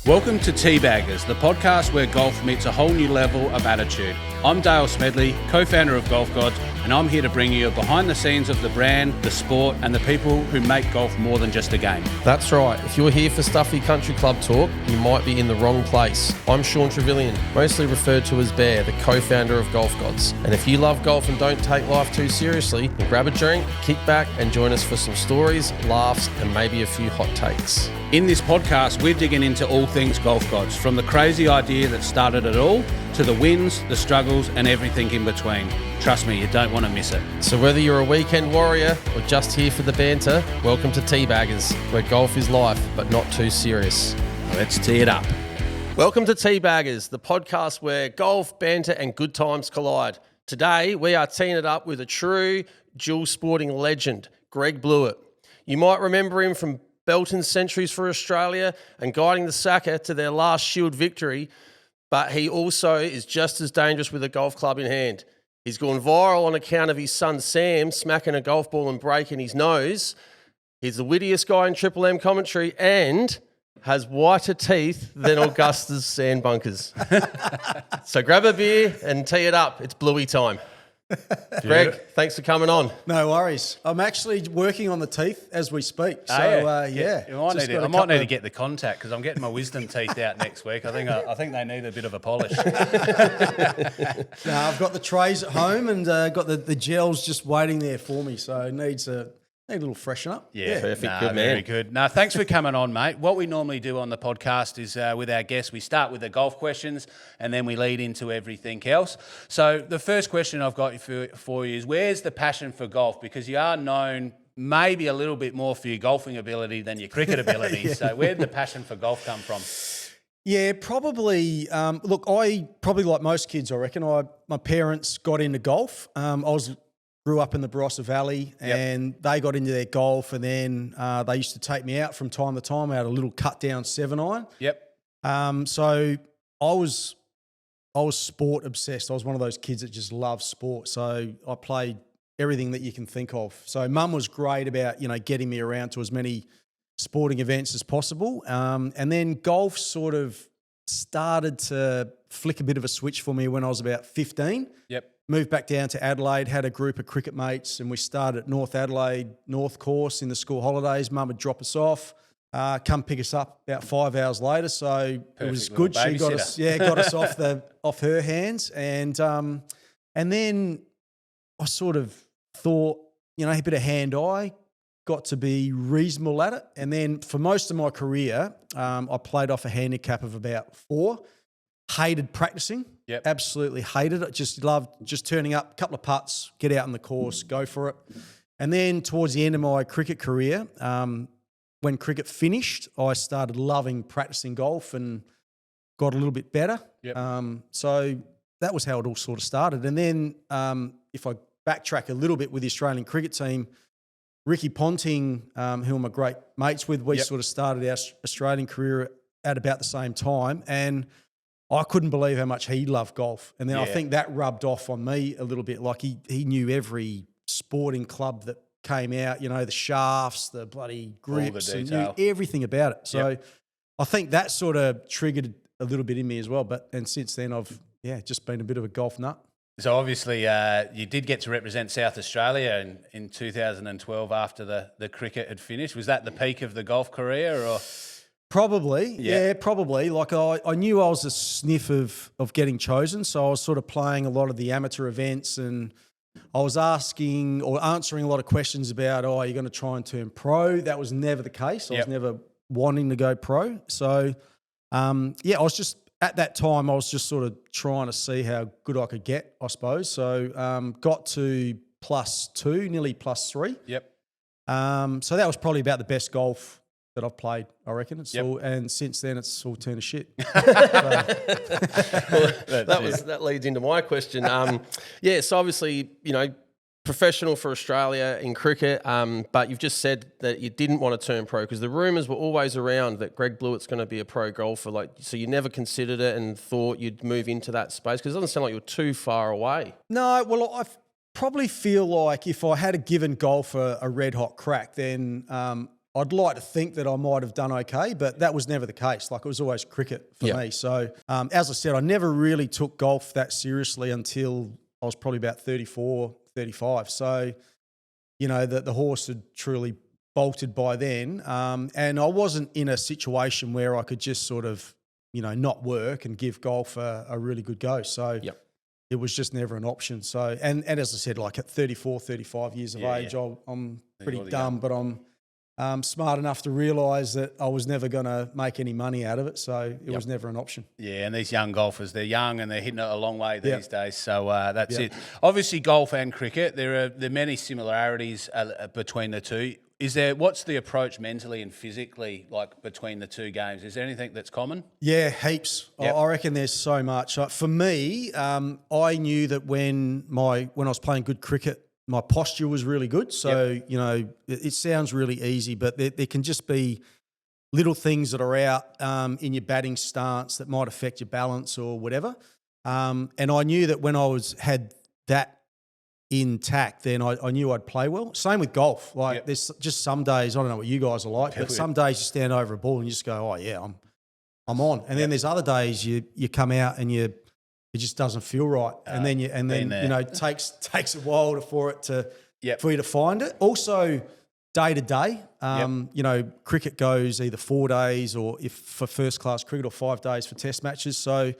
Welcome to Teabaggers, the podcast where golf meets a whole new level of attitude. I'm Dale Smedley, co-founder of Golf Gods, and I'm here to bring you behind the scenes of the brand, the sport, and the people who make golf more than just a game. That's right. If you're here for stuffy country club talk, you might be in the wrong place. I'm Sean Trevelyan, mostly referred to as Bear, the co-founder of Golf Gods. And if you love golf and don't take life too seriously, then grab a drink, kick back, and join us for some stories, laughs, and maybe a few hot takes. In this podcast, we're digging into all things Golf Gods, from the crazy idea that started it all to the wins, the struggles, and everything in between. Trust me, you don't want to miss it. So whether you're a weekend warrior or just here for the banter, welcome to Teabaggers, where golf is life, but not too serious. Let's tee it up. Welcome to Teabaggers, the podcast where golf, banter, and good times collide. Today, we are teeing it up with a true dual sporting legend, Greg Blewett. You might remember him from belting centuries for Australia and guiding the Saka to their last Shield victory, but he also is just as dangerous with a golf club in hand. He's gone viral on account of his son Sam smacking a golf ball and breaking his nose. He's the wittiest guy in Triple M commentary and has whiter teeth than Augusta's sand bunkers. So grab a beer and tee it up. It's Bluey time. Greg, thanks for coming on. No worries. I'm actually working on the teeth as we speak. So, yeah. I might need to get the contact because I'm getting my wisdom teeth out next week. I think they need a bit of a polish. No, I've got the trays at home and got the gels just waiting there for me. So it needs a little freshen up. Yeah, perfect. Very Good man. good. No, thanks for coming on, mate. What we normally do on the podcast is with our guests, we start with the golf questions and then we lead into everything else. So the first question I've got for you is, where's the passion for golf? Because you are known maybe a little bit more for your golfing ability than your cricket ability. Yeah. So where did the passion for golf come from? Yeah, probably. Look, I probably like most kids, I reckon. My parents got into golf. Grew up in the Barossa Valley and they got into their golf, and then they used to take me out from time to time. I had a little cut down 7-iron. Yep. So I was sport obsessed. I was one of those kids that just loved sport. So I played everything that you can think of. So mum was great about, getting me around to as many sporting events as possible. And then golf sort of started to flick a bit of a switch for me when I was about 15. Yep. Moved back down to Adelaide, had a group of cricket mates, and we started at North Adelaide North Course in the school holidays. Mum would drop us off, come pick us up about 5 hours later. So it was good. She got us off her hands, and then I sort of thought, a bit of hand-eye, got to be reasonable at it, and then for most of my career, I played off a handicap of about 4. Hated practicing. Yep. Absolutely hated it. Just loved just turning up, a couple of putts, get out on the course, go for it. And then towards the end of my cricket career, when cricket finished, I started loving practicing golf and got a little bit better. Yep. So that was how it all sort of started. And then if I backtrack a little bit with the Australian cricket team, Ricky Ponting, who I'm a great mates with, we sort of started our Australian career at about the same time. And I couldn't believe how much he loved golf. And then I think that rubbed off on me a little bit. Like he knew every sporting club that came out, the shafts, the bloody grips, and knew everything about it. So I think that sort of triggered a little bit in me as well. And since then I've, just been a bit of a golf nut. So obviously you did get to represent South Australia in 2012 after the cricket had finished. Was that the peak of the golf career or...? Probably, probably. Like I knew I was a sniff of getting chosen, so I was sort of playing a lot of the amateur events, and I was asking or answering a lot of questions about, are you going to try and turn pro? That was never the case. I was never wanting to go pro. So, I was just, at that time, I was just sort of trying to see how good I could get, I suppose. So, got to +2, nearly +3. Yep. So that was probably about the best golf that I've played, I reckon. And since then, it's all turned to shit. That leads into my question. So obviously, professional for Australia in cricket, but you've just said that you didn't want to turn pro because the rumours were always around that Greg Blewett's going to be a pro golfer. So you never considered it and thought you'd move into that space because it doesn't sound like you're too far away. No, well, I probably feel like if I had given golf a red hot crack, then I'd like to think that I might have done okay, but that was never the case. Like, it was always cricket for me. So, as I said, I never really took golf that seriously until I was probably about 34, 35. So, you know, the horse had truly bolted by then. And I wasn't in a situation where I could just sort of, you know, not work and give golf a really good go. So it was just never an option. So, and as I said, like at 34, 35 years of age, I'm pretty dumb, but I'm smart enough to realise that I was never going to make any money out of it. So it was never an option. Yeah, and these young golfers, they're young and they're hitting it a long way these days. So that's it. Obviously, golf and cricket, there are many similarities between the two. What's the approach mentally and physically like between the two games? Is there anything that's common? Yeah, heaps. I reckon there's so much. For me, I knew that when I was playing good cricket, my posture was really good. So, you know, it sounds really easy, but there can just be little things that are out in your batting stance that might affect your balance or whatever. And I knew that when had that intact, then I knew I'd play well. Same with golf. Like there's just some days, I don't know what you guys are like, but some days you stand over a ball and you just go, oh yeah, I'm on. And then there's other days you come out and it just doesn't feel right. And then you know, it takes a while for you to find it. Also day to day, you know, cricket goes either 4 days or if for first class cricket or 5 days for test matches. So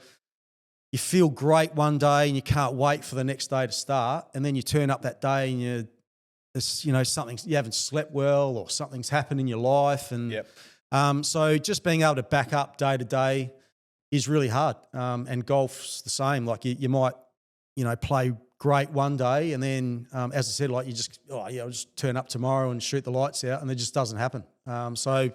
you feel great one day and you can't wait for the next day to start, and then you turn up that day and you haven't slept well or something's happened in your life, and so just being able to back up day to day is really hard. And golf's the same. Like you might, you know, play great one day, and then as I said, like I'll just turn up tomorrow and shoot the lights out, and it just doesn't happen. So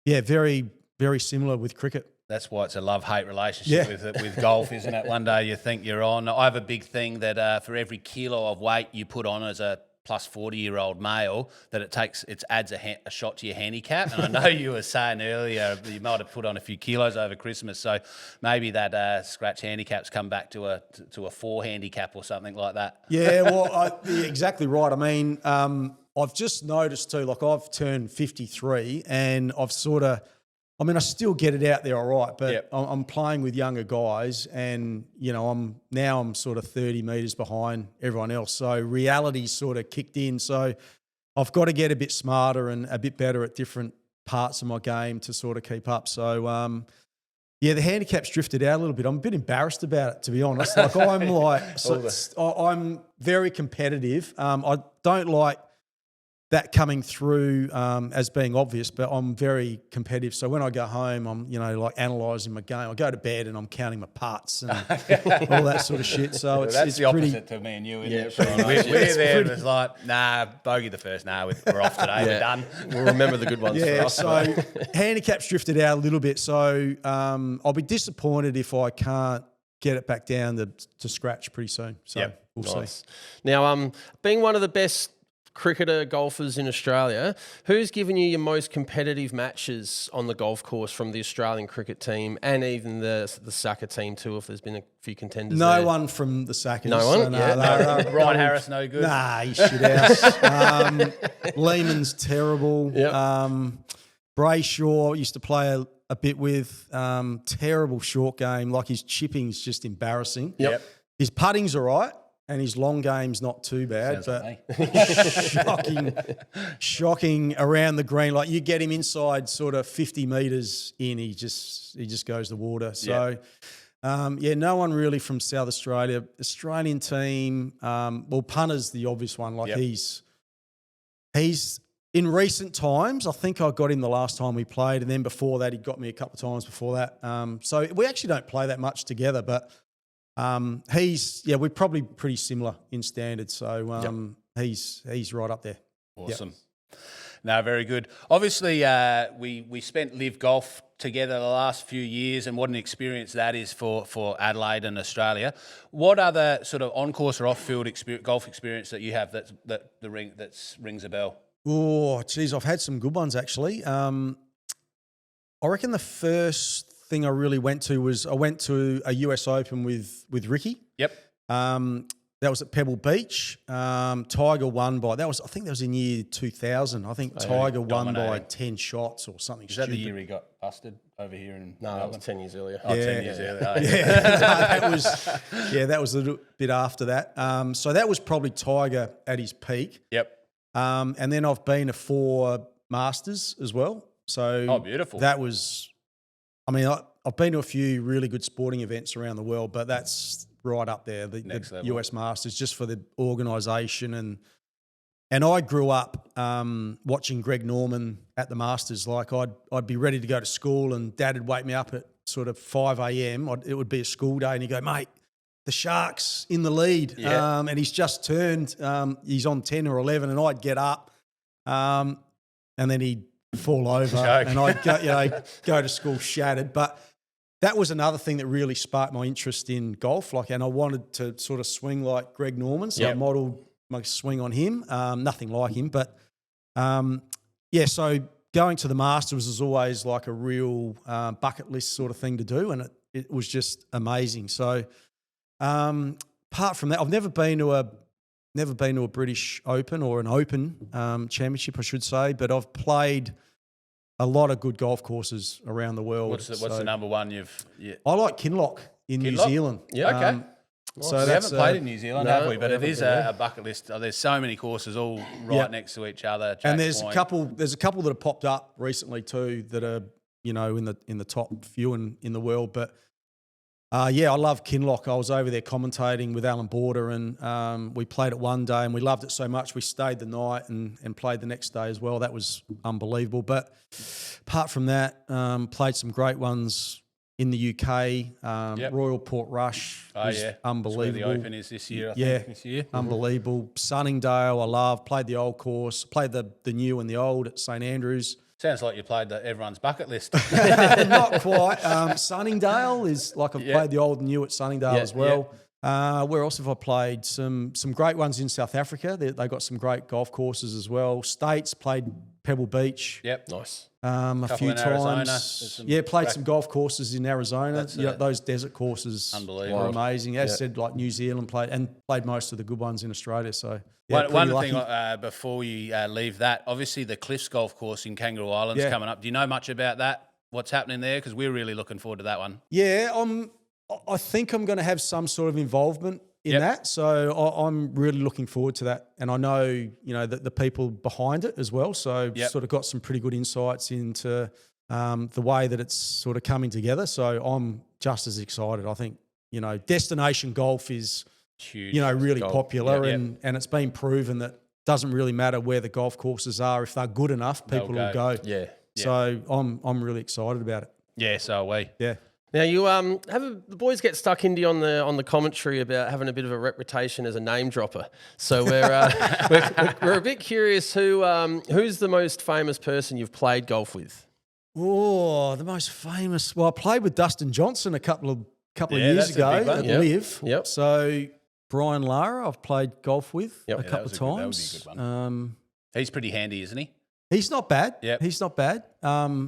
yeah, very very similar with cricket. That's why it's a love-hate relationship with golf, isn't it? One day you think you're on. I have a big thing that for every kilo of weight you put on as a plus 40-year-old male, that it adds a shot to your handicap. And I know you were saying earlier you might have put on a few kilos over Christmas, so maybe that scratch handicap's come back to a 4 handicap or something like that. Yeah, well, you're exactly right. I mean, I've just noticed too, like I've turned 53 and I still get it out there all right, but I'm playing with younger guys and, you know, I'm sort of 30 metres behind everyone else. So reality's sort of kicked in. So I've got to get a bit smarter and a bit better at different parts of my game to sort of keep up. So, the handicap's drifted out a little bit. I'm a bit embarrassed about it, to be honest. Like I'm very competitive. I don't like that coming through as being obvious, but I'm very competitive. So when I go home, I'm, you know, like analysing my game. I go to bed and I'm counting my putts and all that sort of shit. So it's the opposite to me and you, isn't it? We're there and it's like, nah, bogey the first. Nah, we're off today. We're done. We'll remember the good ones. Yeah, so handicap's drifted out a little bit. So I'll be disappointed if I can't get it back down to scratch pretty soon. So we'll see. Now, being one of the best cricketer golfers in Australia, who's given you your most competitive matches on the golf course from the Australian cricket team and even the soccer team too, if there's been a few contenders there? No one from the Sackers. No one? So Ryan Harris, no good? Nah, he's shit house. Lehman's terrible. Yep. Brayshaw used to play a bit with. Terrible short game. Like his chipping's just embarrassing. Yep. His putting's all right. And his long game's not too bad, shocking around the green. Like you get him inside sort of 50 metres in, he just goes to water. So, no one really from South Australia. Australian team, Punter's the obvious one. Like he's in recent times, I think I got him the last time we played, and then before that, he got me a couple of times before that. So we actually don't play that much together, but we're probably pretty similar in standards. So he's right up there. Awesome. Yep. No, very good. Obviously, we spent live golf together the last few years, and what an experience that is for Adelaide and Australia. What other sort of on-course or off-field golf experience that you have that rings a bell? Oh, geez, I've had some good ones actually. I reckon the first thing I really went to was I went to a US Open with Ricky. Yep. That was at Pebble Beach. Tiger won by I think that was in year 2000. I think Tiger won by 10 shots or something. Is that the year he got busted over here in No, that Melbourne? was 10 years earlier. Oh, 10 years earlier. That was a little bit after that. So that was probably Tiger at his peak. Yep. And then I've been to 4 Masters as well. So beautiful. That was, I mean, I've been to a few really good sporting events around the world, but that's right up there, the level. US Masters, just for the organisation. And I grew up watching Greg Norman at the Masters. Like I'd be ready to go to school and Dad would wake me up at sort of 5 a.m. It would be a school day and he'd go, mate, the Sharks in the lead. Yeah. And he's just turned, he's on 10 or 11 and I'd get up and then he'd fall over and I'd go to school shattered. But that was another thing that really sparked my interest in golf. And I wanted to sort of swing like Greg Norman. So I modelled my swing on him. Nothing like him, but so going to the Masters was always like a real bucket list sort of thing to do. And it was just amazing. So apart from that, I've never been to a British Open or an Open championship, I should say, but I've played a lot of good golf courses around the world. What's the number one I like Kinloch in New Zealand. Yeah, okay. So we haven't played in New Zealand, have we? But it is been a bucket list. There's so many courses all right next to each other. And there's a couple that have popped up recently too that are in the top few in the world. But I love Kinloch. I was over there commentating with Alan Border, and we played it one day, and we loved it so much we stayed the night and played the next day as well. That was unbelievable. But apart from that, played some great ones in the UK. Royal Portrush was unbelievable. That's where the Open is this year, I think, this year. Unbelievable. Sunningdale, I love. Played the old course. Played the new and the old at St Andrews. Sounds like you played everyone's bucket list. Not quite. Sunningdale is like I've played the old and new at Sunningdale as well. Where else have I played? Some great ones in South Africa. They got some great golf courses as well. States, played Pebble Beach. Yep. Nice. A few times. Played some golf courses in Arizona. Those desert courses are amazing. As said, like New Zealand played most of the good ones in Australia. So one thing before we leave that, obviously the Cliffs Golf Course in Kangaroo Island's coming up. Do you know much about that? What's happening there? Because we're really looking forward to that one. Yeah, I think I'm going to have some sort of involvement in that. So I'm really looking forward to that. And I know, the people behind it as well. So sort of got some pretty good insights into the way that it's sort of coming together. So I'm just as excited. I think, destination golf is huge, really popular and it's been proven that doesn't really matter where the golf courses are. If they're good enough, people will go. Yeah. So I'm really excited about it. Yeah, so are we. Yeah. Now you the boys get stuck into you on the commentary about having a bit of a reputation as a name dropper. So we're a bit curious who's the most famous person you've played golf with? Oh, the most famous. Well, I played with Dustin Johnson a couple of years ago at Live. Yep. So Brian Lara, I've played golf with a couple of times. That would be a good one. He's pretty handy, isn't he? He's not bad. Yep. He's not bad.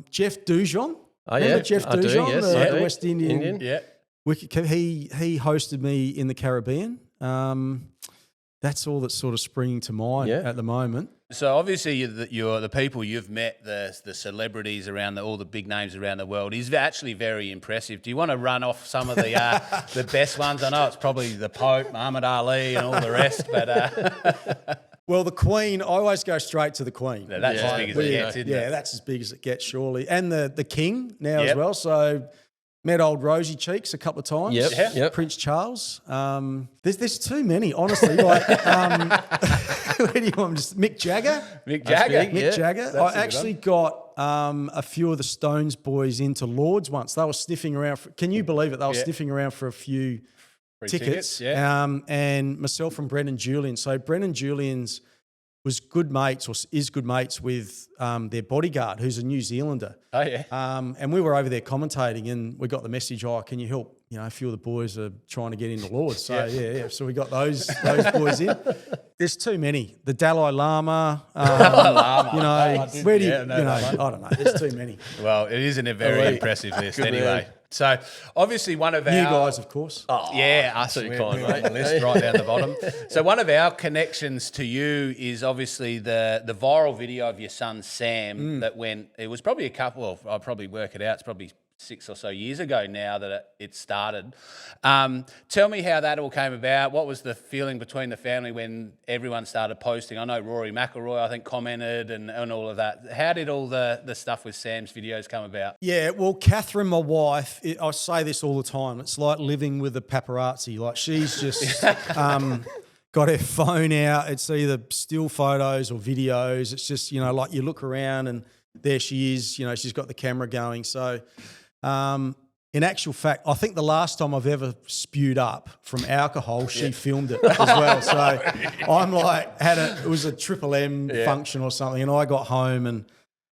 Jeff Dujon. Oh, Remember Jeff Dujon, yes, the West Indian. Yeah. He hosted me in the Caribbean. That's all that's sort of springing to mind at the moment. So obviously you're the people you've met, the celebrities around all the big names around the world is actually very impressive. Do you want to run off some of the best ones? I know it's probably the Pope, Muhammad Ali, and all the rest, but. Well, the Queen, I always go straight to the Queen. Yeah, that's as big as it gets, isn't it? Yeah, that's as big as it gets, surely. And the King now as well. So met old Rosy Cheeks a couple of times. Yep. Prince Charles. There's too many, honestly. Like, where do you want just Mick Jagger? Mick Jagger. Mick Jagger. I actually got a few of the Stones boys into Lords once. They were sniffing around. Can you believe it? They were sniffing around for a few tickets. And myself and Brendan Julian. So Brendan Julian's was good mates or is good mates with their bodyguard, who's a New Zealander. Oh, yeah. And we were over there commentating and we got the message, can you help? A few of the boys are trying to get into Lords. So, so we got those boys in. There's too many. The Dalai Lama. Where do you, I don't know. There's too many. Well, it isn't a very impressive list anyway. So obviously one of our... You guys, of course. Yeah, us. too We're kind, on mate. the list right down the bottom. So one of our connections to you is obviously the viral video of your son Sam that went. It was probably a couple of. I'll probably work it out. It's probably 6 or so years ago now that it started. Tell me how that all came about. What was the feeling between the family when everyone started posting? I know Rory McIlroy, I think, commented and all of that. How did all the stuff with Sam's videos come about? Yeah, well, Catherine, my wife, I say this all the time. It's like living with the paparazzi. Like she's just got her phone out. It's either still photos or videos. It's just, like you look around and there she is. She's got the camera going. So in actual fact, I think the last time I've ever spewed up from alcohol, she filmed it as well. So I'm like, it was a Triple M function or something, and I got home and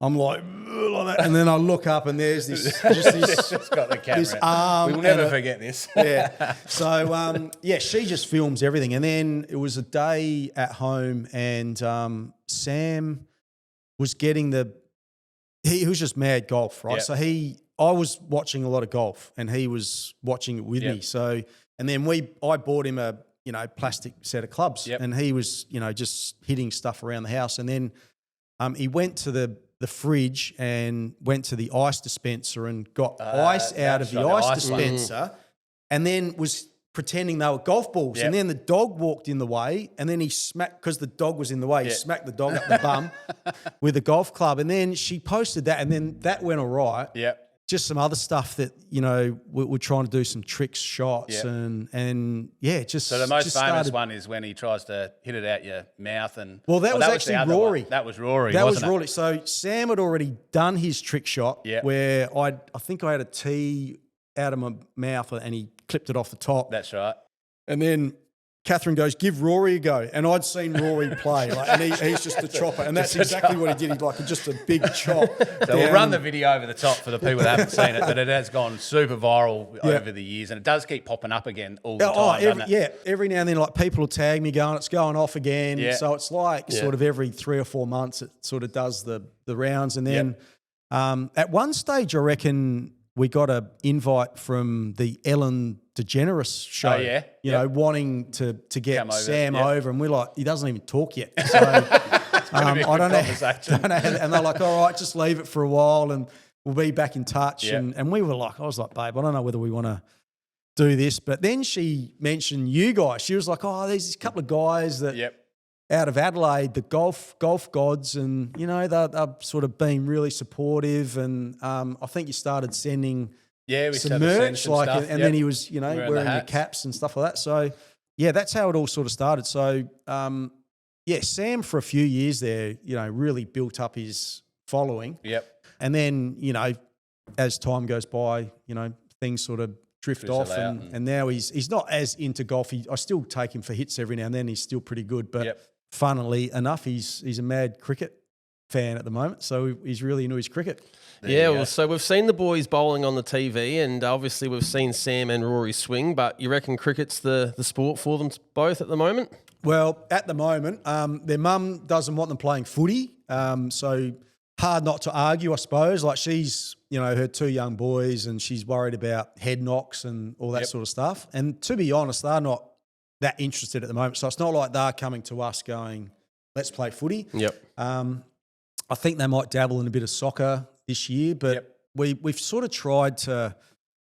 I'm like that, and then I look up and there's this She's got the camera. this arm. We will never forget this. Yeah. So she just films everything, and then it was a day at home, and Sam was getting he was just mad golf, right? Yep. So I was watching a lot of golf, and he was watching it with me. So, and then I bought him a plastic set of clubs, and he was just hitting stuff around the house, and then he went to the fridge and went to the ice dispenser and got ice out of the ice dispenser, and then was pretending they were golf balls. And then the dog walked in the way, and then he smacked, because the dog was in the way, he smacked the dog up the bum with a golf club. And then she posted that, and then that went all right. Yep. Just some other stuff that, we're trying to do some tricks, shots, and just. So the most just famous one is when he tries to hit it out your mouth, and well, that was the actually other Rory. one. That was Rory. That wasn't was Rory. So Sam had already done his trick shot, where I think I had a tee out of my mouth, and he clipped it off the top. That's right. And then Catherine goes, "Give Rory a go." And I'd seen Rory play, and he's just a chopper. And that's exactly what he did. He'd just a big chop. So we'll run the video over the top for the people that haven't seen it, but it has gone super viral over the years, and it does keep popping up again all the time, doesn't it? Every now and then, people will tag me going, it's going off again. Yeah. So it's like sort of every 3 or 4 months it sort of does the rounds. And then at one stage, I reckon we got an invite from the Ellen DeGeneres show. Oh, yeah? Wanting to get Sam over. over, and we're like, he doesn't even talk yet. So I don't know. And they're like, all right, just leave it for a while and we'll be back in touch. Yeah. And we were like, I was like, babe, I don't know whether we want to do this. But then she mentioned you guys. She was like, oh, there's this couple of guys that out of Adelaide, the golf gods, and they've sort of been really supportive. And I think you started sending some merch, stuff. And then he was wearing the caps and stuff like that. So that's how it all sort of started. So Sam for a few years there, really built up his following. Yep. And then as time goes by, things sort of drift off, and now he's not as into golf. I still take him for hits every now and then. He's still pretty good, but funnily enough, he's a mad cricket fan at the moment, so he's really into his cricket. So we've seen the boys bowling on the TV, and obviously we've seen Sam and Rory swing, but you reckon cricket's the sport for them both at the moment? Well, at the moment, their mum doesn't want them playing footy, so hard not to argue, I suppose. Like she's, her 2 young boys, and she's worried about head knocks and all that sort of stuff. And to be honest, they're not that interested at the moment. So it's not like they're coming to us going, let's play footy. Yep. I think they might dabble in a bit of soccer this year, but we've sort of tried to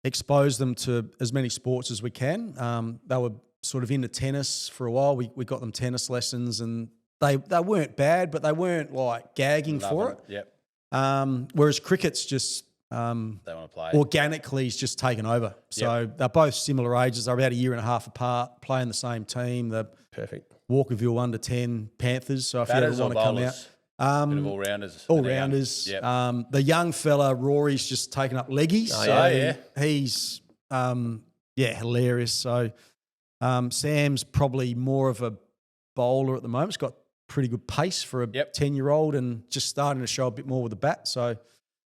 expose them to as many sports as we can. They were sort of into tennis for a while. We got them tennis lessons, and they weren't bad, but they weren't like gagging for it. Yep. Whereas cricket's just they want to play. Organically is just taken over. So they're both similar ages. They're about a year and a half apart, playing the same team. The Perfect. Walkerville under 10 Panthers. So if Batters you ever want to come out. Bit of all-rounders. All-rounders. Yep. The young fella, Rory's just taken up leggies. He's, hilarious. So Sam's probably more of a bowler at the moment. He's got pretty good pace for a 10-year-old and just starting to show a bit more with the bat. So,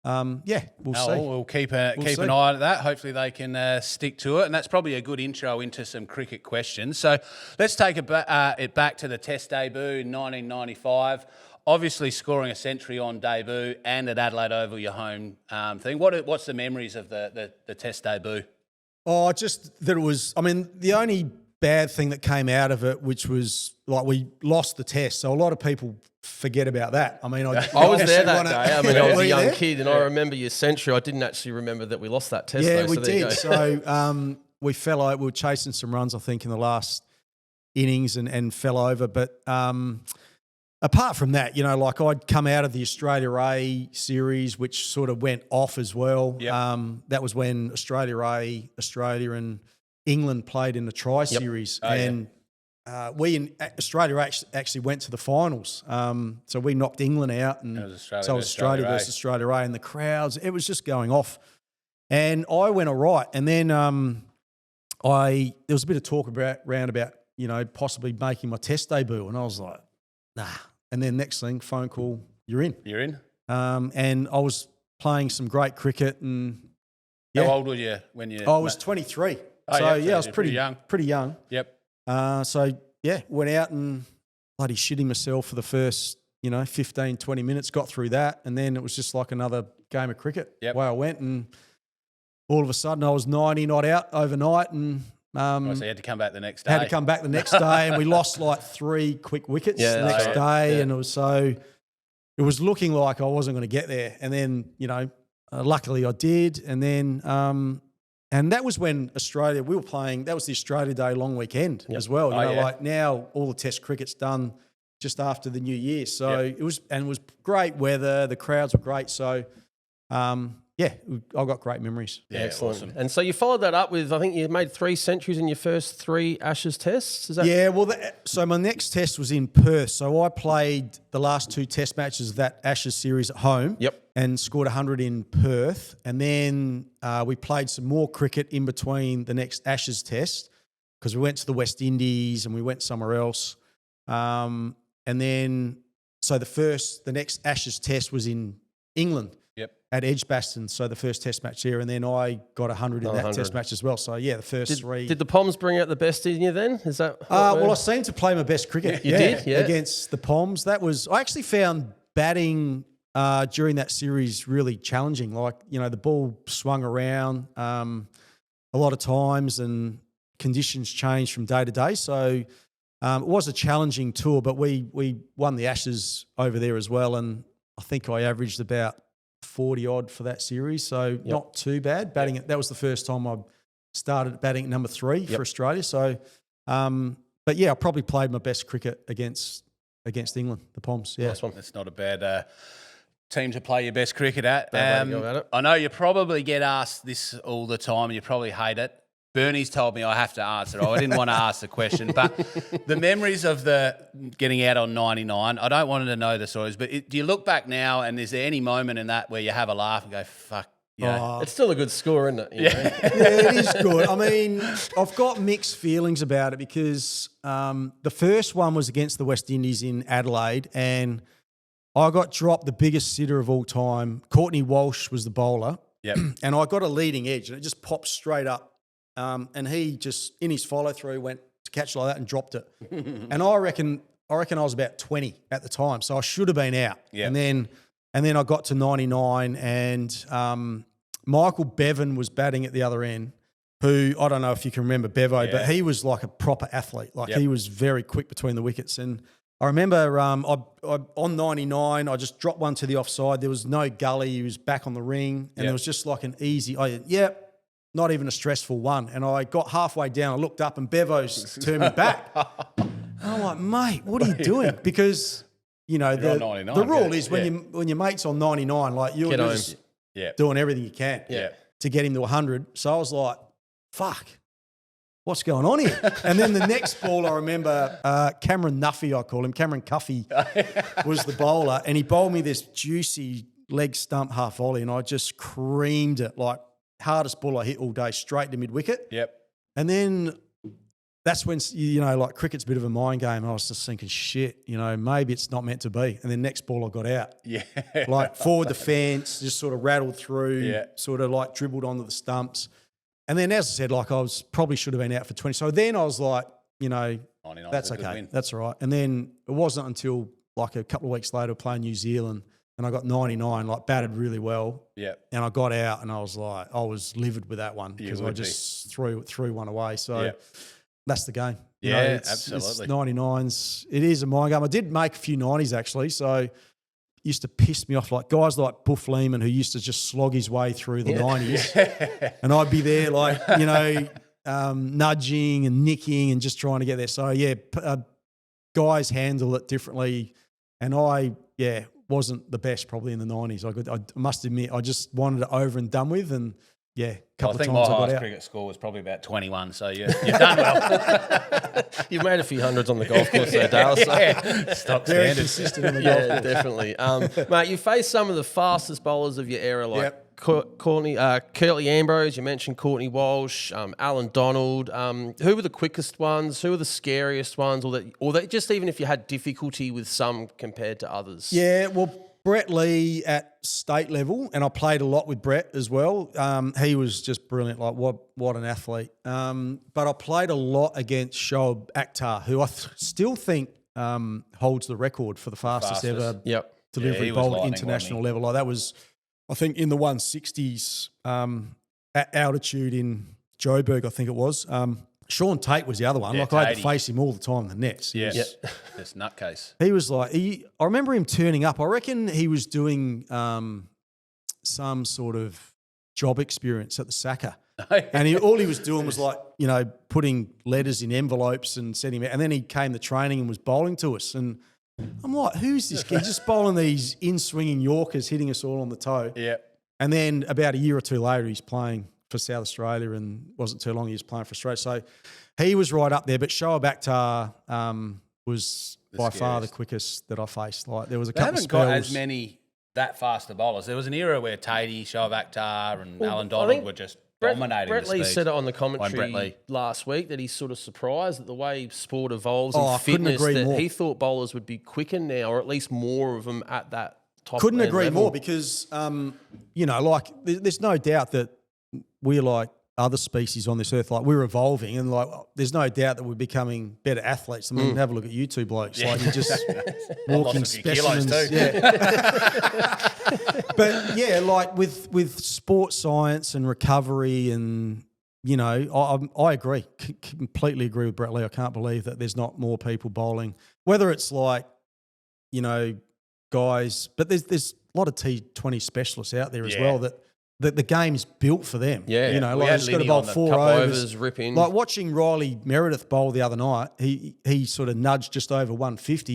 we'll see. We'll keep an eye on that. Hopefully they can stick to it. And that's probably a good intro into some cricket questions. So let's take it back to the Test debut in 1995. obviously scoring a century on debut and at Adelaide Oval, your home thing. What's the memories of the Test debut? Oh, just that it was. I mean, the only bad thing that came out of it, which was like we lost the Test, so a lot of people forget about that. I mean, I was there that day. I mean, I was a young there? kid, and I remember your century. I didn't actually remember that we lost that Test. Yeah, though, we so there you did. go. So we fell out. We were chasing some runs, I think, in the last innings and fell over. But apart from that, you know, like I'd come out of the Australia A series, which sort of went off as well. Yep. That was when Australia A, Australia and England played in the tri-series. Oh, and we in Australia actually went to the finals. So we knocked England out. And it was Australia so it was Australia versus Australia A, and the crowds, it was just going off. And I went all right. And then there was a bit of talk around about, you know, possibly making my Test debut. And I was like, nah. And then next thing, phone call, you're in. You're in? And I was playing some great cricket. And How old were you when you... I was 23. Oh, so, yeah, I was pretty young. Pretty young. Yep. So, went out and bloody shitting myself for the first, 15, 20 minutes, got through that. And then it was just like another game of cricket. Yep. Away I went, and all of a sudden I was 90 not out overnight, and So you had to come back the next day. had to come back the next day, and we lost like 3 quick wickets the next day. And it was looking like I wasn't going to get there. And then, luckily I did. And then, and that was when we were playing, that was the Australia Day long weekend as well. Like now all the Test cricket's done just after the New Year. So it was great weather. The crowds were great. So, I got great memories. Yeah, excellent. Awesome. And so you followed that up with, I think you made 3 centuries in your first 3 Ashes tests. Is that? Yeah, well, so my next test was in Perth. So I played the last 2 test matches of that Ashes series at home. Yep. And scored 100 in Perth. And then we played some more cricket in between the next Ashes test, because we went to the West Indies and we went somewhere else. And then, so the next Ashes test was in England. Yep. At Edgbaston, so the first test match there, and then I got 100 in that test match as well. So the first 3. Did the Poms bring out the best in you then? Is that? Well, I seemed to play my best cricket. You did, yeah, against the Poms. I actually found batting during that series really challenging. Like, the ball swung around a lot of times, and conditions changed from day to day. So it was a challenging tour, but we won the Ashes over there as well, and I think I averaged about 40 odd for that series, so not too bad. Batting that was the first time I started batting at number 3 for Australia. So, but I probably played my best cricket against England, the Poms. Yeah, Nice one. That's not a bad team to play your best cricket at. Bad way to go about it. I know you probably get asked this all the time, and you probably hate it. Bernie's told me I have to answer it. I didn't want to ask the question, but the memories of the getting out on 99, I don't want to know the stories, but do you look back now, and is there any moment in that where you have a laugh and go, fuck, It's still a good score, isn't it? Yeah, it is good. I mean, I've got mixed feelings about it, because the first one was against the West Indies in Adelaide, and I got dropped the biggest sitter of all time. Courtney Walsh was the bowler. Yep. And I got a leading edge, and it just popped straight up. And he just, in his follow-through, went to catch like that and dropped it. And I reckon I was about 20 at the time, so I should have been out. Yep. And then I got to 99, and Michael Bevan was batting at the other end, who, I don't know if you can remember Bevo, but he was like a proper athlete. Like he was very quick between the wickets. And I remember on 99, I just dropped one to the offside. There was no gully. He was back on the ring, and it was just like an easy, not even a stressful one. And I got halfway down, I looked up, and Bevo's turned me back. And I'm like, mate, what are you doing? Because, the rule is when your mate's on 99, like you're just doing everything you can to get him to 100. So I was like, fuck, what's going on here? And then the next ball, I remember Cameron Nuffy, I call him, Cameron Cuffy was the bowler, and he bowled me this juicy leg stump half volley, and I just creamed it, like hardest ball I hit all day, straight to mid-wicket. Yep. And then that's when, like cricket's a bit of a mind game. I was just thinking, shit, maybe it's not meant to be. And then next ball I got out. Yeah. Like forward the fence, just sort of rattled through, sort of like dribbled onto the stumps. And then, as I said, like probably should have been out for 20. So then I was like, that's okay. That's all right. And then it wasn't until like a couple of weeks later playing New Zealand, and I got 99, like batted really well. Yeah. And I got out, and I was livid with that one because I just threw one away. So that's the game. You know, absolutely. It's 99s. It is a mind game. I did make a few 90s actually, so used to piss me off, like guys like Buff Lehman who used to just slog his way through the 90s, and I'd be there like, you know, nudging and nicking and just trying to get there. So guys handle it differently, and I wasn't the best probably in the 90s. I must admit, I just wanted it over and done with, and a couple of times I got out. I think my highest cricket score was probably about 21, so you've done well. You've made a few hundreds on the golf course there, Dale. So. Stock Very standard. consistent in the golf course. Definitely. Mate, you faced some of the fastest bowlers of your era, like Curtly Ambrose, you mentioned Courtney Walsh, Alan Donald. Who were the quickest ones? Who were the scariest ones? Or that just even if you had difficulty with some compared to others? Yeah, well, Brett Lee at state level, and I played a lot with Brett as well. He was just brilliant, like what an athlete. But I played a lot against Shoaib Akhtar, who I still think holds the record for the fastest. Ever delivery bowled at international level. Like that was, I think, in the 160s at altitude in Joburg, I think it was. Sean Tate was the other one. Like I had to face him all the time in the nets. Yes, this nutcase. He was like, I remember him turning up. I reckon he was doing some sort of job experience at the Saka. And all he was doing was like, you know, putting letters in envelopes and sending them out. And then he came to training and was bowling to us. And I'm like, who's this kid? Just bowling these in-swinging Yorkers, hitting us all on the toe. Yeah. And then about a year or two later, he's playing for South Australia, and wasn't too long he was playing for Australia. So he was right up there. But Shoaib Akhtar was by far the quickest that I faced. Like there was a couple of spells. Got as many that faster bowlers. There was an era where Tatey, Shoaib Akhtar and Alan Donald were just dominating Brett the Lee speed. said it on the commentary last week that he's sort of surprised at the way sport evolves I and fitness, couldn't agree that more. he thought bowlers would be quicker now, or at least more of them at that top Couldn't agree level. more because, you know, like there's no doubt that we're like other species on this earth. Like we're evolving, and like there's no doubt that we're becoming better athletes. I mean, have a look at you two blokes. Like you're just walking specimens. But yeah, like with sports science and recovery, and you know, I agree, completely agree with Brett Lee. I can't believe that there's not more people bowling. Whether it's like, you know, guys, but there's a lot of T20 specialists out there as well that the game's built for them. Yeah. You know, We like had he's got to Linny bowl on the 4 couple overs. rip in. Like watching Riley Meredith bowl the other night, he sort of nudged just over 150.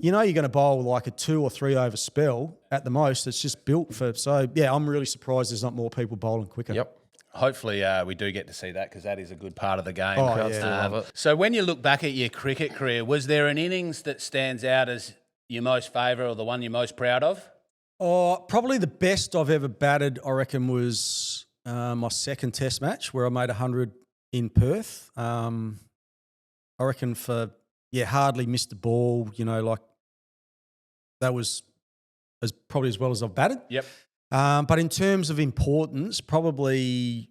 You know, you're going to bowl like a 2 or 3 over spell at the most. It's just built for. So yeah, I'm really surprised there's not more people bowling quicker. Yep. Hopefully we do get to see that, because that is a good part of the game. Oh, yeah. Still love it. So when you look back at your cricket career, was there an innings that stands out as your most favourite or the one you're most proud of? Oh, probably the best I've ever batted, I reckon, was my second Test match where I made 100 in Perth. I reckon hardly missed the ball. You know, like that was probably as well as I've batted. Yep. But in terms of importance, probably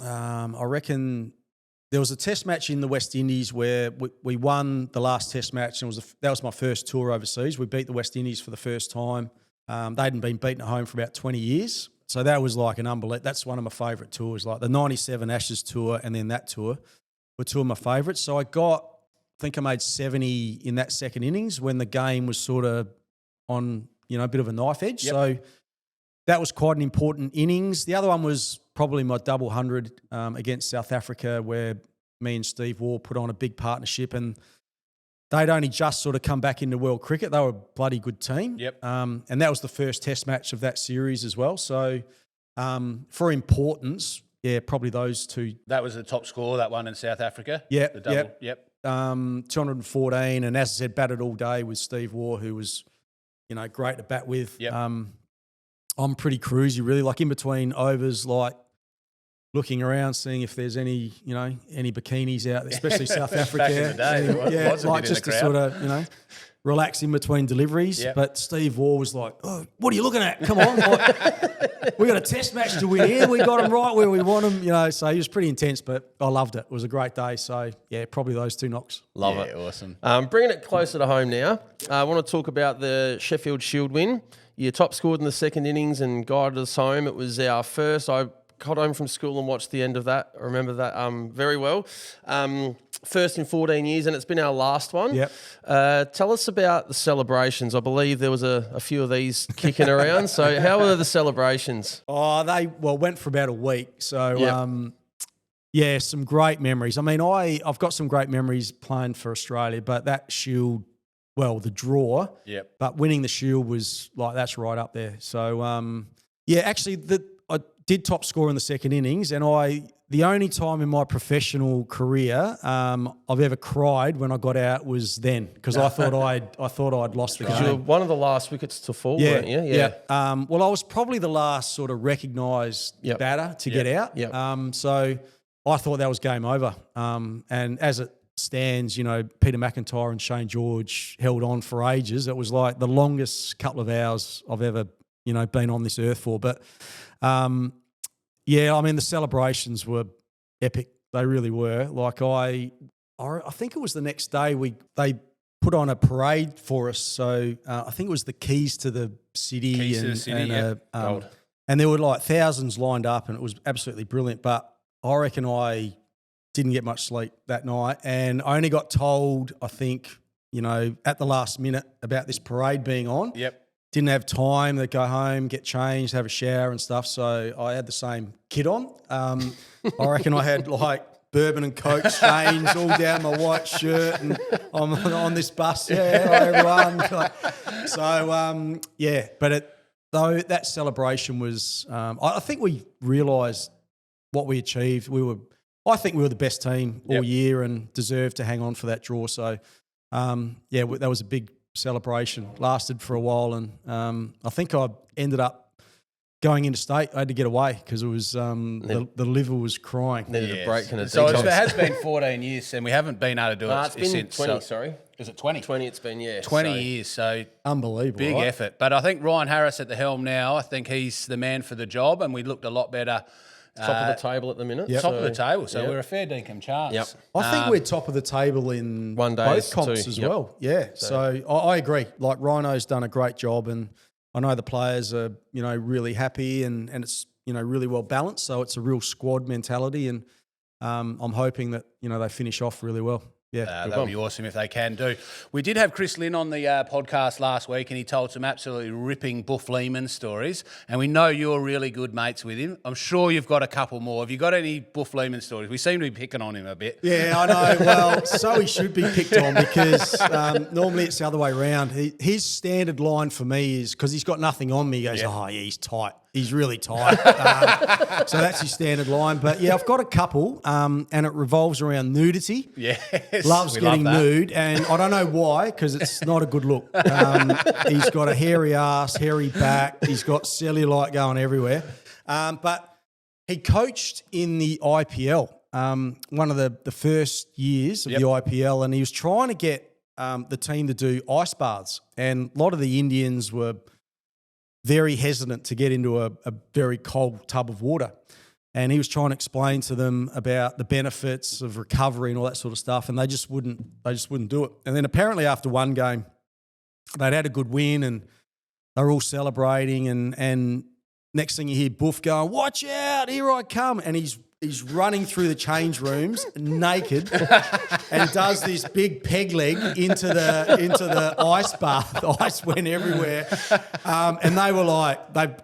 I reckon there was a Test match in the West Indies where we won the last Test match, and that was my first tour overseas. We beat the West Indies for the first time. They hadn't been beaten at home for about 20 years. So that was like an unbelievable. That's one of my favourite tours, like the 97 Ashes tour and then that tour were two of my favourites. So I think I made 70 in that second innings when the game was sort of on, you know, a bit of a knife edge. Yep. So that was quite an important innings. The other one was probably my double 100 against South Africa, where me and Steve Waugh put on a big partnership, and they'd only just sort of come back into world cricket. They were a bloody good team. Yep. And that was the first Test match of that series as well. So for importance, yeah, probably those two. That was the top score, that one in South Africa? Yeah, The double, yep. 214, and as I said, batted all day with Steve Waugh, who was, you know, great to bat with. Yep. I'm pretty cruisy, really. Like in between overs, like looking around, seeing if there's any bikinis out there, especially South Africa. Back in the day, there was a bit in just the to crowd. sort of, relax in between deliveries. Yep. But Steve Waugh was like, "Oh, what are you looking at? Come on, we got a test match to win here. We got them right where we want them." So he was pretty intense, but I loved it. It was a great day. So yeah, probably those 2 knocks. Love it. Awesome. Bringing it closer to home now, I want to talk about the Sheffield Shield win. You top scored in the second innings and guided us home. It was our first. I got home from school and watched the end of that. I remember that very well. First in 14 years, and it's been our last one. Yep. Tell us about the celebrations. I believe there was a few of these kicking around. So how were the celebrations? Oh, they went for about a week. So Yep. some great memories. I mean, I've got some great memories playing for Australia, but that Shield, the draw. Yep. But winning the Shield was that's right up there. So actually, I did top score in the second innings, and the only time in my professional career I've ever cried when I got out was then, because I thought I'd lost the game. You were one of the last wickets to fall, weren't you? Yeah. I was probably the last sort of recognised batter to get out. Yep. So I thought that was game over. And as it stands, Peter McIntyre and Shane George held on for ages. It was like the longest couple of hours I've ever been on this earth for. But the celebrations were epic. They really were. Like I think it was the next day they put on a parade for us. So I think it was the keys to the city, and there were like thousands lined up, and it was absolutely brilliant. But I reckon I didn't get much sleep that night, and I only got told, I think, at the last minute about this parade being on. Yep. Didn't have time to go home, get changed, have a shower and stuff. So I had the same kit on. I reckon I had like bourbon and Coke stains all down my white shirt, and I'm on this bus. Yeah, everyone. But that celebration was. I think we realised what we achieved. I think we were the best team all year and deserved to hang on for that draw. So, that was a big celebration. Lasted for a while, and I think I ended up going into state. I had to get away because it was the liver was crying. Needed a break and a So detox. it has been 14 years, and we haven't been able to do it It's been since. 20, sorry. Is it 20? 20 it's been, 20 years, so Unbelievable. big right? effort. But I think Ryan Harris at the helm now, I think he's the man for the job, and we looked a lot better. Top of the table at the minute. Top of the table, so we're a fair dinkum chance. Yep. I think we're top of the table in One day both comps too. as Yep. well. Yeah, so I agree. Like Rhino's done a great job, and I know the players are really happy, and it's really well balanced. So it's a real squad mentality, and I'm hoping that they finish off really well. Yeah, That would be awesome if they can do. We did have Chris Lynn on the podcast last week, and he told some absolutely ripping Buff Lehman stories. And we know you're really good mates with him. I'm sure you've got a couple more. Have you got any Buff Lehman stories? We seem to be picking on him a bit. Yeah, I know. Well, so he should be picked on because normally it's the other way around. His standard line for me is, because he's got nothing on me, he goes, "Oh, yeah, he's tight. He's really tight." So that's his standard line. But yeah, I've got a couple, and it revolves around nudity. Yes. Loves we getting love that. nude, and I don't know why, because it's not a good look. He's got a hairy ass, hairy back. He's got cellulite going everywhere. But he coached in the IPL, one of the first years of the IPL, and he was trying to get the team to do ice baths. And a lot of the Indians were very hesitant to get into a very cold tub of water. And he was trying to explain to them about the benefits of recovery and all that sort of stuff, and they just wouldn't do it. And then apparently after one game, they'd had a good win and they were all celebrating, and next thing you hear Buff going, "Watch out, here I come." And he's running through the change rooms naked and does this big peg leg into the ice bath. The ice went everywhere. And they were like, they've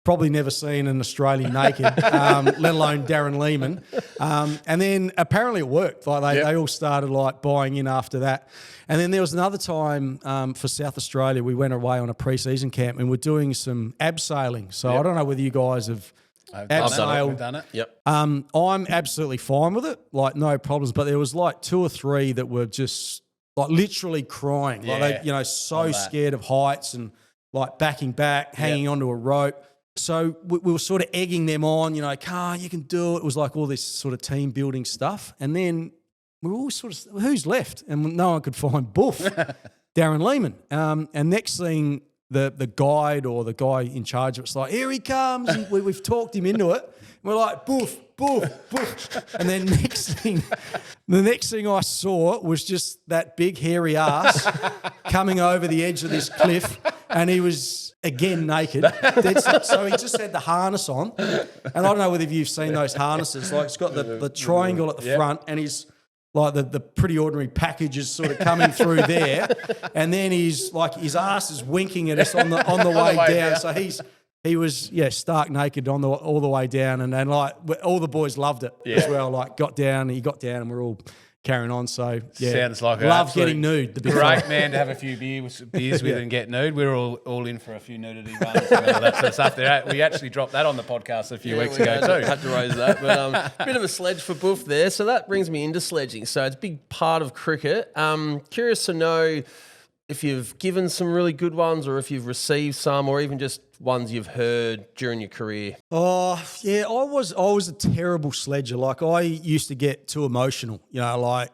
probably never seen an Australian naked, let alone Darren Lehman. And then apparently it worked. Like they all started like buying in after that. And then there was another time for South Australia, we went away on a pre-season camp and we're doing some abseiling. So I don't know whether you guys have abseiled. We've done it. Yep. I'm absolutely fine with it, like no problems. But there was like 2 or 3 that were just like literally crying, like they, so scared of heights and like backing back, hanging onto a rope. So we were sort of egging them on, you know, Carl, you can do it. It was like all this sort of team building stuff. And then we were all sort of, who's left? And no one could find Boof, Darren Lehman. And next thing, the guide or the guy in charge of it's like, here he comes. We've talked him into it. And we're like, Boof, Boof, Boof. And then the next thing I saw was just that big hairy ass coming over the edge of this cliff. And he was, again, naked. So he just had the harness on. And I don't know whether you've seen those harnesses. Like, it's got the triangle at the front, and he's like the pretty ordinary package is sort of coming through there. And then he's like, his ass is winking at us on the way down. So he was stark naked all the way down. And like all the boys loved it as well. Like he got down and we're all carrying on. So yeah, sounds like love getting nude. The big great man to have a few beers with and get nude. We're all in for a few nudity runs and all that sort of stuff. There, we actually dropped that on the podcast a few weeks ago too. Had to raise that, but bit of a sledge for Boof there. So that brings me into sledging. So it's a big part of cricket. Curious to know if you've given some really good ones, or if you've received some, or even just ones you've heard during your career. Oh, yeah, I was a terrible sledger. Like, I used to get too emotional, you know, like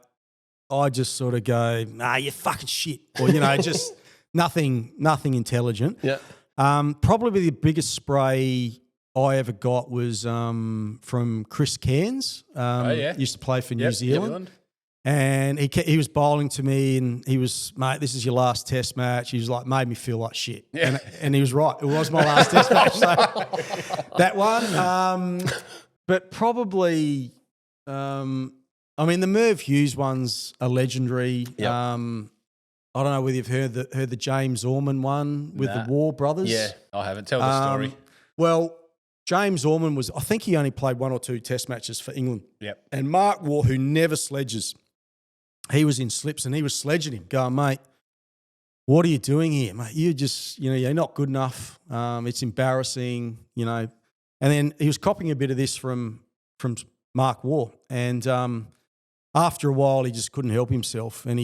I just sort of go, nah, you're fucking shit. Or, you know, just nothing intelligent. Yeah. Probably the biggest spray I ever got was from Chris Cairns. Used to play for New Zealand. And he was bowling to me, and he was, mate, this is your last test match. He was like, made me feel like shit. Yeah. And he was right. It was my last test match. So that one. But probably, I mean, the Merv Hughes ones are legendary. Yep. I don't know whether you've heard the James Orman one with the War brothers. Yeah, I haven't. Tell the story. Well, James Orman I think he only played 1 or 2 test matches for England. Yep. And Mark Waugh, who never sledges, he was in slips and he was sledging him, going, mate, what are you doing here, mate? You just, you know, you're not good enough. It's embarrassing, you know. And then he was copying a bit of this from Mark Waugh. And after a while, he just couldn't help himself. And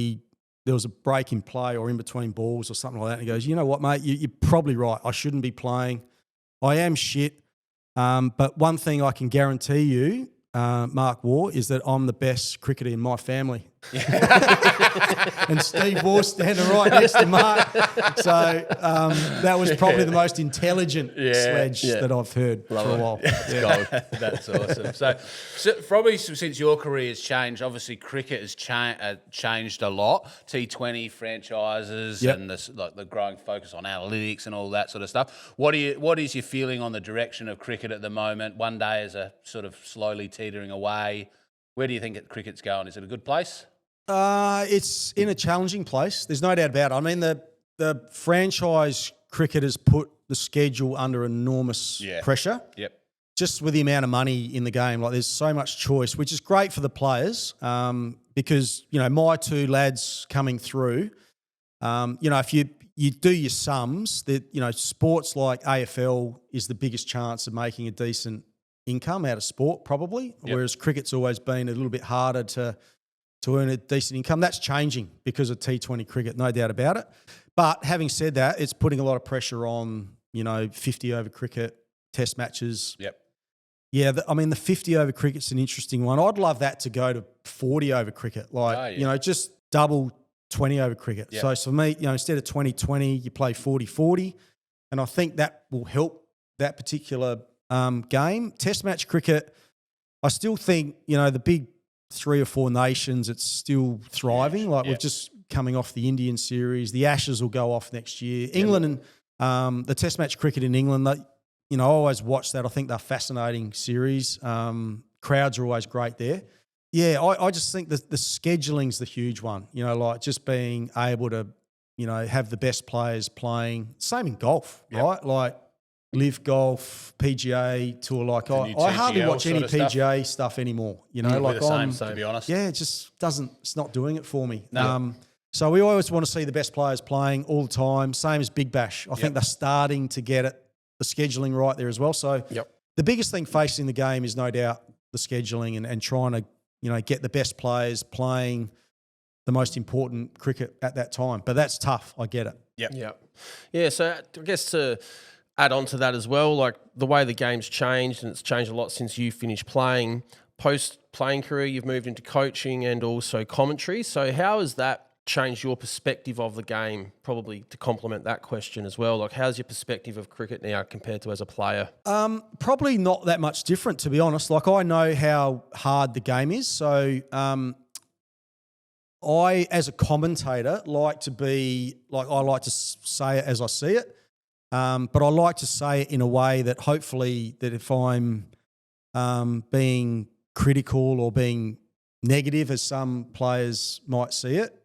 there was a break in play or in between balls or something like that. And he goes, you know what, mate, you're probably right. I shouldn't be playing. I am shit. But one thing I can guarantee you, Mark Waugh, is that I'm the best cricketer in my family. And Steve Waugh standing right next to Mark. So that was probably the most intelligent sledge that I've heard for a while. That's awesome. So probably since your career has changed, obviously cricket has changed a lot. T20 franchises and the growing focus on analytics and all that sort of stuff. What is your feeling on the direction of cricket at the moment? One day is a sort of slowly teetering away. Where do you think cricket's going? Is it a good place? It's in a challenging place. There's no doubt about it. I mean, the franchise cricket has put the schedule under enormous pressure. Yep. Just with the amount of money in the game, like there's so much choice, which is great for the players because, you know, my 2 lads coming through, you know, if you do your sums, that, you know, sports like AFL is the biggest chance of making a decent income out of sport probably, whereas cricket's always been a little bit harder to earn a decent income. That's changing because of T20 cricket, no doubt about it. But having said that, it's putting a lot of pressure on, you know, 50-over cricket, test matches. Yep. Yeah, I mean, the 50-over cricket's an interesting one. I'd love that to go to 40-over cricket, like, you know, just double 20-over cricket. Yep. So for me, you know, instead of 20-20, you play 40-40, and I think that will help that particular game. Test match cricket, I still think, you know, the big 3 or 4 nations, it's still thriving. Like we're just coming off the Indian series. The Ashes will go off next year. England and the Test match cricket in England, you know, I always watch that. I think they're fascinating series. Crowds are always great there. Yeah, I just think the scheduling's the huge one. You know, like just being able to, you know, have the best players playing. Same in golf, right? Like Live Golf, PGA Tour. Like I hardly watch any PGA stuff anymore. You know, like the same, to be honest. Yeah, it just doesn't. It's not doing it for me. No. So we always want to see the best players playing all the time. Same as Big Bash. I think they're starting to get the scheduling right there as well. So the biggest thing facing the game is no doubt the scheduling and trying to, you know, get the best players playing the most important cricket at that time. But that's tough. I get it. Yeah. So I guess to add on to that as well, like the way the game's changed, and it's changed a lot since you finished playing. Post-playing career, you've moved into coaching and also commentary. So how has that changed your perspective of the game, probably to complement that question as well? Like, how's your perspective of cricket now compared to as a player? Probably not that much different, to be honest. Like, I know how hard the game is. So I, as a commentator, like to be, like, I like to say it as I see it. But I like to say it in a way that hopefully that if I'm being critical or being negative, as some players might see it,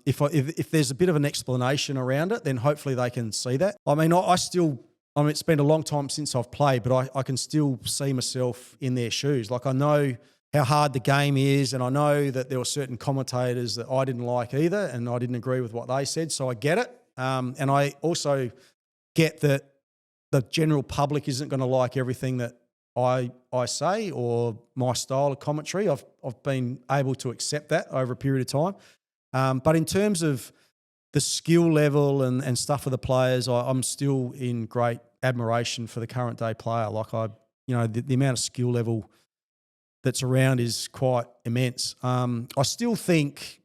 if there's a bit of an explanation around it, then hopefully they can see that. I mean, it's been a long time since I've played, but I can still see myself in their shoes. Like, I know how hard the game is, and I know that there were certain commentators that I didn't like either, and I didn't agree with what they said, so I get it. And I also get that the general public isn't going to like everything that I say or my style of commentary. I've been able to accept that over a period of time. But in terms of the skill level and stuff of the players, I'm still in great admiration for the current day player. Like, the amount of skill level that's around is quite immense. I still think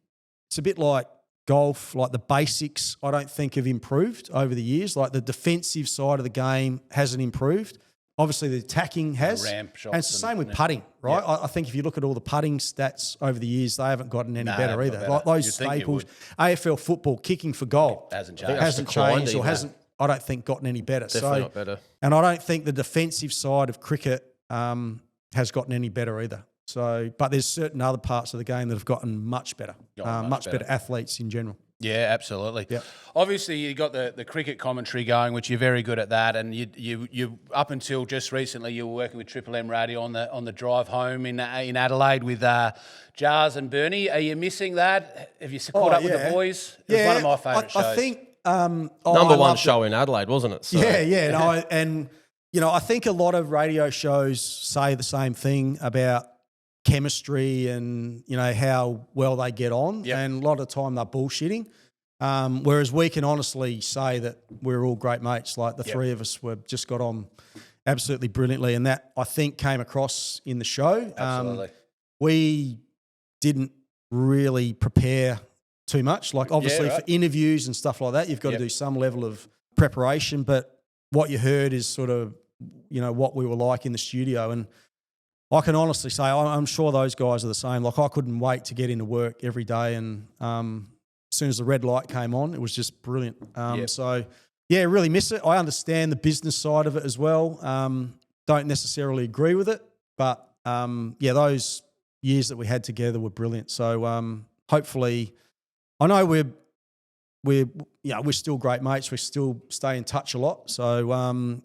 it's a bit like golf, like the basics I don't think have improved over the years. Like, the defensive side of the game hasn't improved. Obviously, the attacking has. The ramp shots, and it's the same with putting, right? Yeah. I think if you look at all the putting stats over the years, they haven't gotten any better either. Better. Like those You'd think it staples, would. AFL football, kicking for goal, Hasn't hasn't changed. changed or hasn't, I don't think, gotten any better. Definitely not better. And I don't think the defensive side of cricket has gotten any better either. So, but there's certain other parts of the game that have gotten much better, much better athletes in general. Yeah, absolutely. Yep. Obviously, you got the cricket commentary going, which you're very good at that. And you up until just recently, you were working with Triple M Radio on the drive home in Adelaide with Jars and Bernie. Are you missing that? Have you caught up with the boys? It was one of my favourite shows. I think Number one show in Adelaide, wasn't it? So. Yeah. No, I think a lot of radio shows say the same thing about chemistry and, how well they get on. Yep. And a lot of the time they're bullshitting. Whereas we can honestly say that we're all great mates. Like, the three of us just got on absolutely brilliantly. And that, I think, came across in the show. Absolutely. We didn't really prepare too much. Like, obviously for interviews and stuff like that, you've got to do some level of preparation. But what you heard is sort of, what we were like in the studio. And I can honestly say I'm sure those guys are the same. Like, I couldn't wait to get into work every day, and as soon as the red light came on, it was just brilliant. So, really miss it. I understand the business side of it as well. Don't necessarily agree with it, but those years that we had together were brilliant. So hopefully, I know we're still great mates. We still stay in touch a lot. So I'm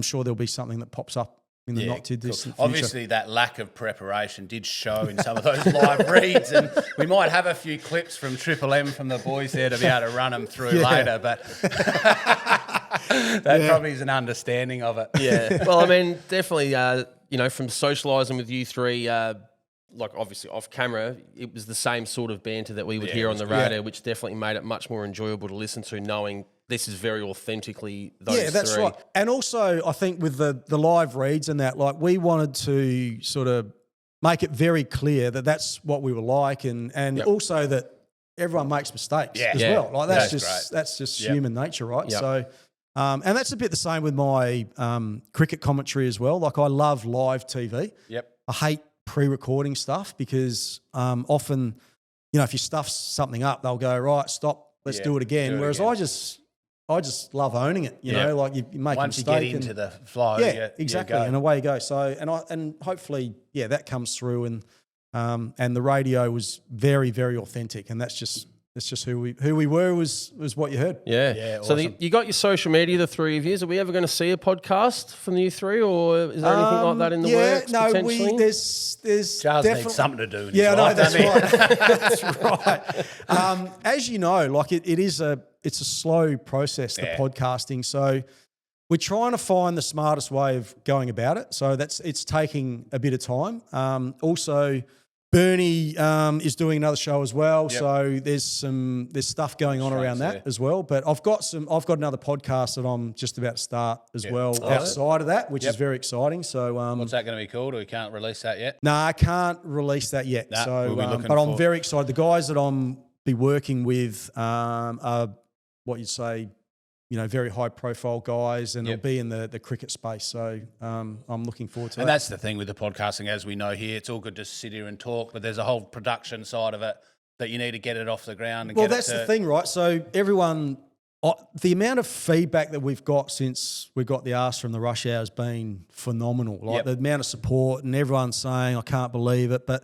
sure there'll be something that pops up in the not too distant future. Obviously, that lack of preparation did show in some of those live reads, and we might have a few clips from Triple M from the boys there to be able to run them through later, but that probably is an understanding of it. Yeah. Well, I mean, definitely, from socialising with you three, like obviously off camera, it was the same sort of banter that we would hear on the radio, which definitely made it much more enjoyable to listen to, knowing this is very authentically those three. Yeah, that's right. And also, I think with the live reads and that, like, we wanted to sort of make it very clear that that's what we were like, and also that everyone makes mistakes as well. Like, that's just human nature, right? Yep. So, and that's a bit the same with my cricket commentary as well. Like, I love live TV. Yep. I hate pre-recording stuff because often, if you stuff something up, they'll go, right, stop, let's do it again. Whereas I just love owning it, you know, like you make once a mistake. You get into the flow. Exactly. And away you go. So, and hopefully, that comes through, and the radio was very, very authentic, and that's just who we were was what you heard. Yeah. Awesome. So you got your social media, the three of you. Are we ever going to see a podcast from you three, or is there anything like that in the works? No, potentially? there's Charles definitely needs something to do. In Yeah, his no, life, that's doesn't he? right. That's right. As you know, like it's a slow process, the podcasting. So we're trying to find the smartest way of going about it. So it's taking a bit of time. Also, Bernie is doing another show as well, so there's stuff going on around that as well. But I've got another podcast that I'm just about to start as well outside of that, which is very exciting. So what's that going to be called? Or we can't release that yet? No, I can't release that yet. We'll be looking but I'm very excited. The guys that I'm be working with are what you'd say, very high profile guys, and it'll be in the cricket space. So I'm looking forward to that. And that's the thing with the podcasting, as we know here, it's all good to sit here and talk, but there's a whole production side of it that you need to get it off the ground. And that's the thing, right? So everyone, the amount of feedback that we've got since we got the ask from the rush hour has been phenomenal. Like the amount of support, and everyone's saying, I can't believe it. But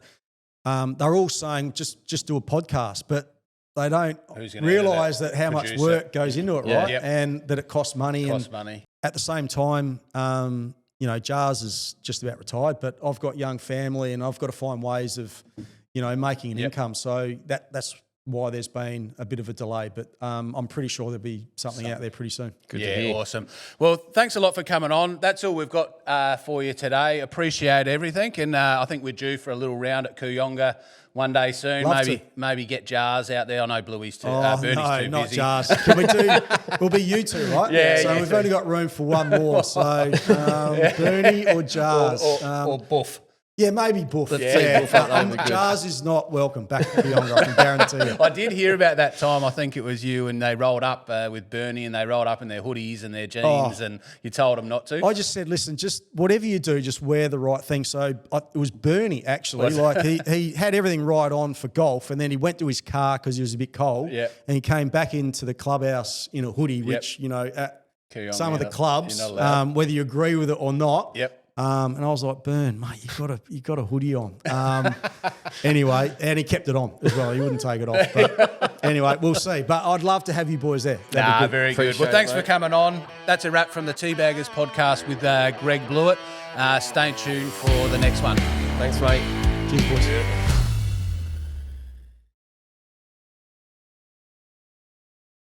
they're all saying, just do a podcast. But they don't realise that how much work goes into it, right? And that it costs money. At the same time, Jars is just about retired, but I've got young family and I've got to find ways of, making an income. So that's why there's been a bit of a delay, but I'm pretty sure there'll be something out there pretty soon. Good to hear. Awesome. Well, thanks a lot for coming on. That's all we've got for you today. Appreciate everything, and I think we're due for a little round at Kooyonga one day soon. Maybe get Jars out there. I know Bluey's too. Bernie's too not busy. Jars. We'll be you two, right? So we've only got room for one more. So Bernie or Jars or Buff. Yeah, maybe Buff. Jars is not welcome back to Kooyonga, I can guarantee you. I did hear about that time. I think it was you, and they rolled up with Bernie, and they rolled up in their hoodies and their jeans, and you told them not to. I just said, listen, just whatever you do, just wear the right thing. So it was Bernie, actually. Like he had everything right on for golf, and then he went to his car because he was a bit cold, and he came back into the clubhouse in a hoodie, which, at some of the clubs, whether you agree with it or not, and I was like, Burn, mate, you got a hoodie on. Anyway, and he kept it on as well. He wouldn't take it off. But anyway, we'll see. But I'd love to have you boys there. That'd be good. Very good. Well, thanks for coming on. That's a wrap from the Teabaggers podcast with Greg Blewett. Stay tuned for the next one. Thanks, mate. Cheers, boys.